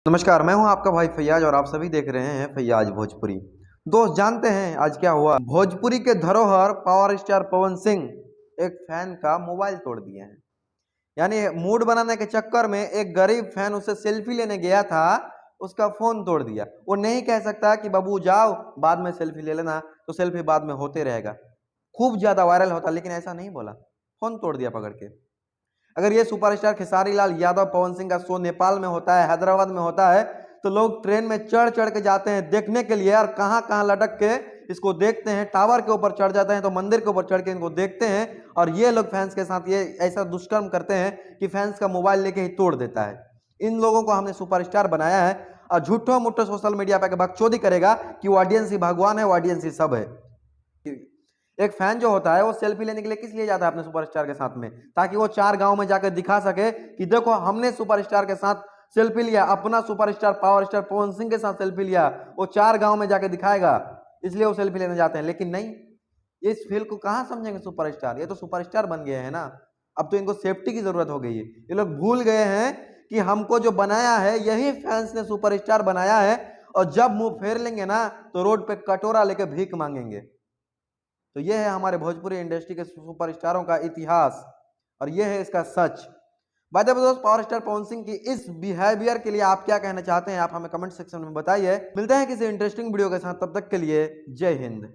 नमस्कार, मैं हूं आपका भाई फैयाज और आप सभी देख रहे हैं फैयाज भोजपुरी। दोस्त जानते हैं आज क्या हुआ? भोजपुरी के धरोहर पावर स्टार पवन सिंह एक फैन का मोबाइल तोड़ दिए हैं। यानी मूड बनाने के चक्कर में एक गरीब फैन उससे सेल्फी लेने गया था, उसका फोन तोड़ दिया। वो नहीं कह सकता कि बाबू जाओ बाद में सेल्फी ले लेना, तो सेल्फी बाद में होते रहेगा, खूब ज्यादा वायरल होता, लेकिन ऐसा नहीं बोला, फोन तोड़ दिया पकड़ के। अगर ये सुपरस्टार खेसारी लाल यादव पवन सिंह का शो नेपाल में होता है, हैदराबाद में होता है, तो लोग ट्रेन में चढ़ चढ़ के जाते हैं देखने के लिए, और कहां कहां लटक के इसको देखते हैं। टावर के ऊपर चढ़ जाते हैं तो मंदिर के ऊपर चढ़ के इनको देखते हैं, और ये लोग फैंस के साथ ये ऐसा दुष्कर्म करते हैं कि फैंस का मोबाइल लेके ही तोड़ देता है। इन लोगों को हमने सुपरस्टार बनाया है, और झूठो मुठो सोशल मीडिया पे बकचोदी करेगा कि वो ऑडियंस ही भगवान है, वो ऑडियंस ही सब है। एक फैन जो होता है वो सेल्फी लेने के लिए किस लिए जाता है अपने सुपरस्टार के साथ में? ताकि वो 4 गांव में जाकर दिखा सके कि देखो हमने सुपरस्टार के साथ सेल्फी लिया, अपना superstar power star Pawan Singh के साथ सेल्फी लिया। वो 4 गांव में जाकर दिखाएगा, इसलिए वो सेल्फी लेने जाते हैं। लेकिन नहीं, इस फील को कहां समझेंगे सुपरस्टार? ये तो सुपरस्टार बन गए हैं ना, अब तो इनको सेफ्टी की जरूरत हो गई है। ये लोग भूल गए हैं कि हमको जो बनाया है यही फैंस ने सुपरस्टार बनाया है, और जब मुंह फेर लेंगे ना तो रोड पे कटोरा लेके भीख मांगेंगे। तो ये है हमारे भोजपुरी इंडस्ट्री के सुपरस्टारों का इतिहास, और ये है इसका सच। बाय द वे दोस्त, पावर स्टार पवन सिंह की इस बिहेवियर के लिए आप क्या कहना चाहते हैं? आप हमें कमेंट सेक्शन में बताइए। मिलते हैं किसी इंटरेस्टिंग वीडियो के साथ, तब तक के लिए जय हिंद।